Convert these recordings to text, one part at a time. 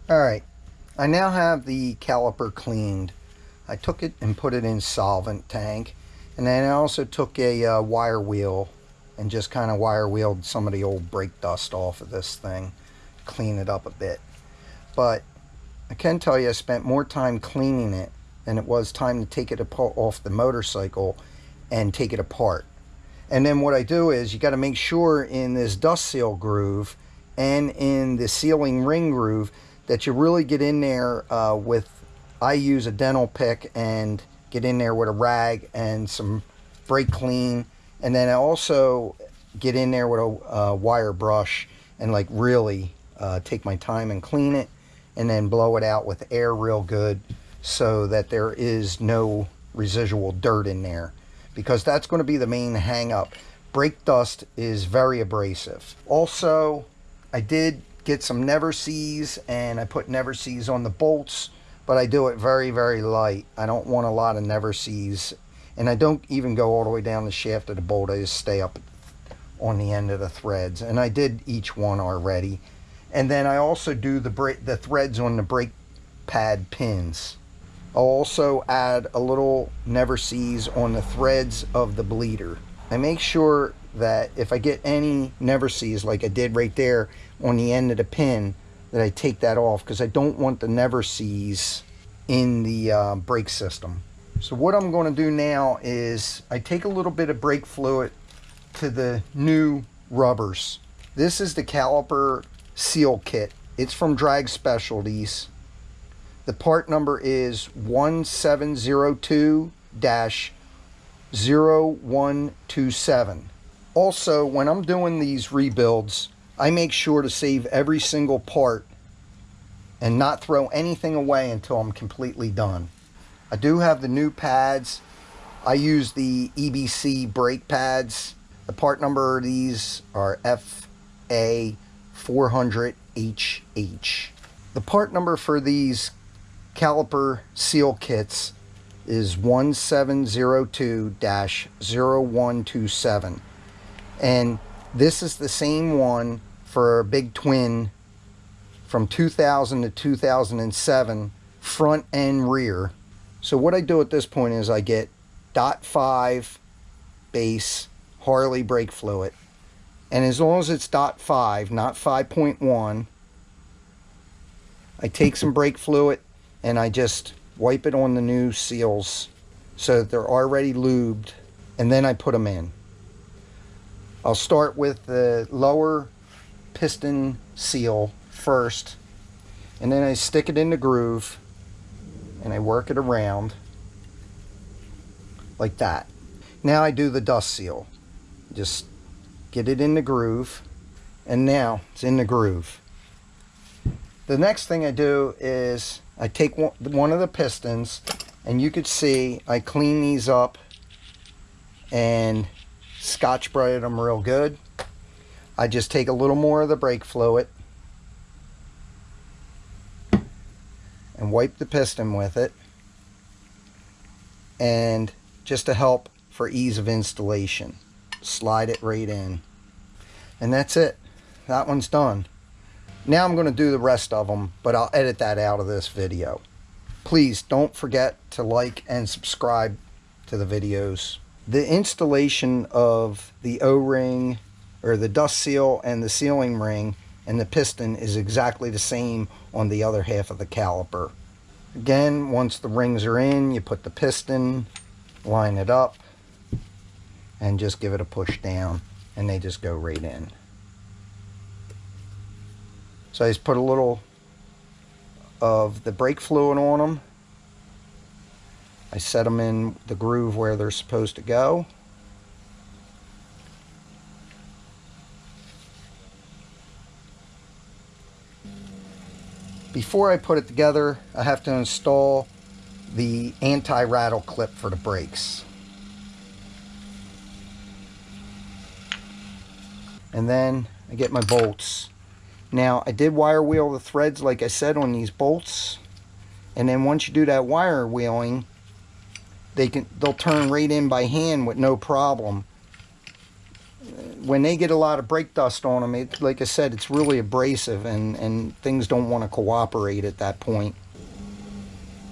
Alright, I now have the caliper cleaned. I took it and put it in solvent tank, and then I also took a wire wheel and just kind of wire wheeled some of the old brake dust off of this thing, clean it up a bit. But I can tell you I spent more time cleaning it than it was time to take it off the motorcycle and take it apart. And then what I do is you got to make sure in this dust seal groove and in the sealing ring groove that you really get in there I use a dental pick and get in there with a rag and some brake clean, and then I also get in there with a wire brush and like really take my time and clean it, and then blow it out with air real good so that there is no residual dirt in there, because that's going to be the main hang up. Brake dust is very abrasive. Also, I did get some never sees and I put never sees on the bolts, but I do it very, very light. I don't want a lot of never sees, and I don't even go all the way down the shaft of the bolt. I just stay up on the end of the threads, and I did each one already. And then I also do the threads on the brake pad pins. I'll also add a little never sees on the threads of the bleeder. I make sure that if I get any never sees, like I did right there on the end of the pin, that I take that off, because I don't want the never sees in the brake system. So what I'm going to do now is I take a little bit of brake fluid to the new rubbers. This is the caliper seal kit. It's from Drag Specialties. The part number is 1702-0127. Also, when I'm doing these rebuilds, I make sure to save every single part and not throw anything away until I'm completely done. I do have the new pads. I use the Ebc Brake Pads. The part number of these are FA400HH. The part number for these caliper seal kits is 1702-0127, and this is the same one for a big twin from 2000 to 2007, front and rear. So what I do at this point is I get .5 base Harley brake fluid, and as long as it's .5, not 5.1, I take some brake fluid and I just wipe it on the new seals so that they're already lubed, and then I put them in. I'll start with the lower piston seal first, and then I stick it in the groove and I work it around like that. Now I do the dust seal. Just get it in the groove, and now it's in the groove. The next thing I do is I take one of the pistons, and you could see I clean these up and Scotch-Brite them real good. I just take a little more of the brake fluid and wipe the piston with it, and just to help for ease of installation, slide it right in, and that's it. That one's done. Now I'm going to do the rest of them, but I'll edit that out of this video. Please don't forget to like and subscribe to the videos. The installation of the O-ring, or the dust seal, and the sealing ring and the piston is exactly the same on the other half of the caliper. Again, once the rings are in, you put the piston, line it up, and just give it a push down, and they just go right in. So I just put a little of the brake fluid on them. I set them in the groove where they're supposed to go. Before I put it together, I have to install the anti-rattle clip for the brakes. And then I get my bolts. Now, I did wire wheel the threads, like I said, on these bolts. And then once you do that wire wheeling, they'll turn right in by hand with no problem. when they get a lot of brake dust on them, like I said, it's really abrasive, and things don't want to cooperate at that point.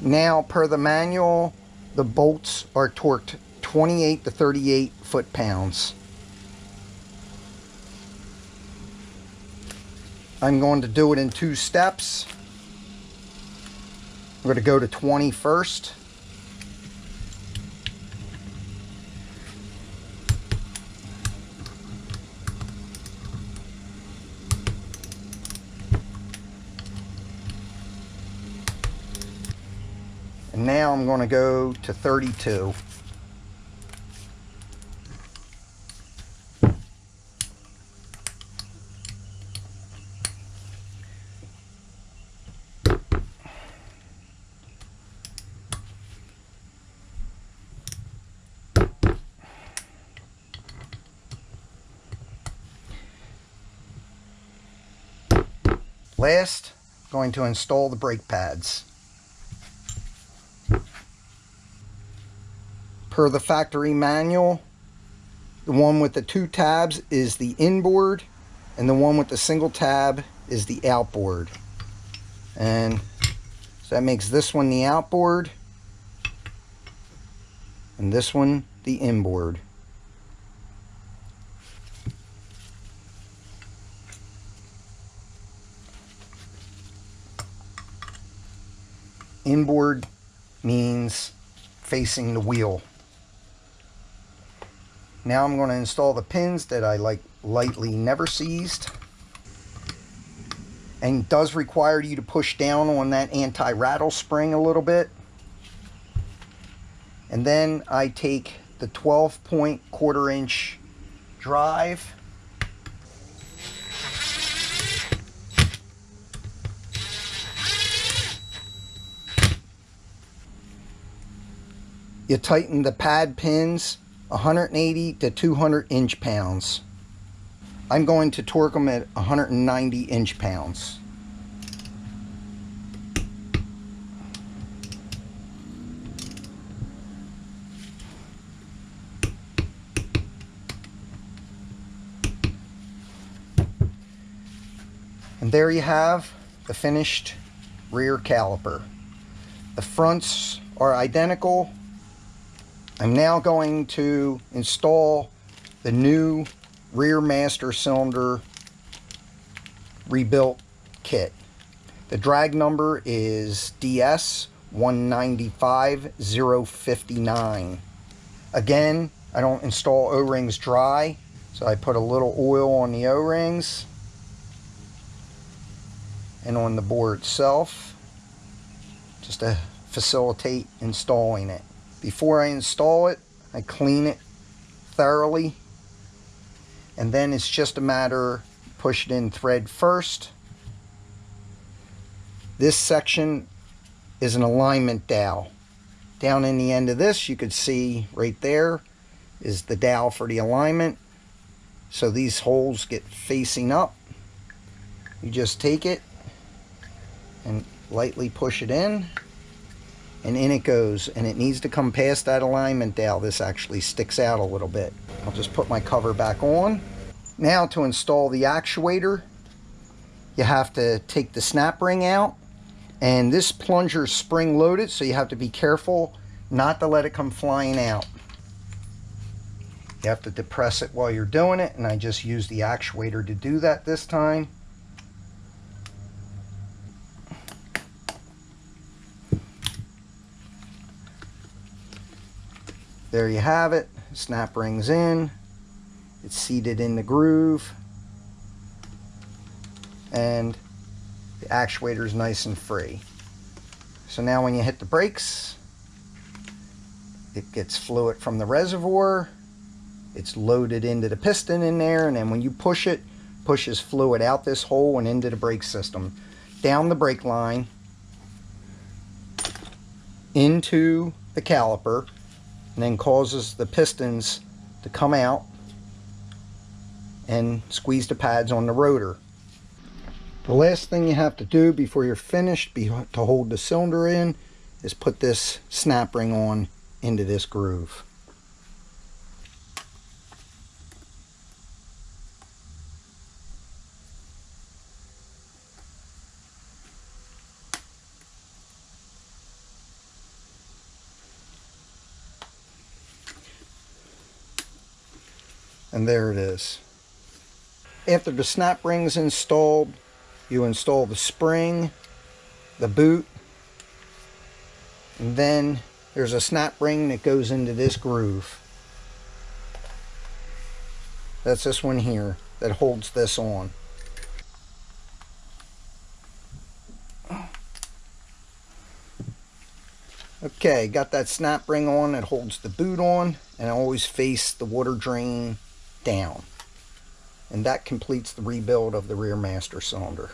Now, per the manual, the bolts are torqued 28 to 38 foot-pounds. I'm going to do it in 2 steps. I'm going to go to 20 first. And now I'm going to go to 32. Last, I'm going to install the brake pads. Per the factory manual, the one with the 2 tabs is the inboard, and the one with the single tab is the outboard. And so that makes this one the outboard, and this one the inboard. Inboard means facing the wheel. Now I'm going to install the pins that I lightly never seized. And does require you to push down on that anti-rattle spring a little bit. And then I take the 12-point 1/4 inch drive. You tighten the pad pins 180 to 200 inch-pounds. I'm going to torque them at 190 inch-pounds. And there you have the finished rear caliper. The fronts are identical. I'm now going to install the new rear master cylinder rebuilt kit. The drag number is DS 195059. Again, I don't install O-rings dry, so I put a little oil on the O-rings and on the board itself just to facilitate installing it. Before I install it, I clean it thoroughly, and then it's just a matter push it in thread first. This section is an alignment dowel. Down in the end of this, you could see right there is the dowel for the alignment. So these holes get facing up. You just take it and lightly push it in, and in it goes, and it needs to come past that alignment dowel. This actually sticks out a little bit. I'll just put my cover back on. Now to install the actuator, you have to take the snap ring out, and this plunger is spring loaded, so you have to be careful not to let it come flying out. You have to depress it while you're doing it, and I just used the actuator to do that this time. There you have it. Snap rings in. It's seated in the groove. And the actuator is nice and free. So now when you hit the brakes, it gets fluid from the reservoir. It's loaded into the piston in there, and then when you push it, pushes fluid out this hole and into the brake system, down the brake line, into the caliper, and then causes the pistons to come out and squeeze the pads on the rotor. The last thing you have to do before you're finished to hold the cylinder in is put this snap ring on into this groove. And there it is. After the snap ring's installed, you install the spring, the boot, and then there's a snap ring that goes into this groove. That's this one here that holds this on. Okay, got that snap ring on that holds the boot on, and I always face the water drain down. And that completes the rebuild of the rear master cylinder.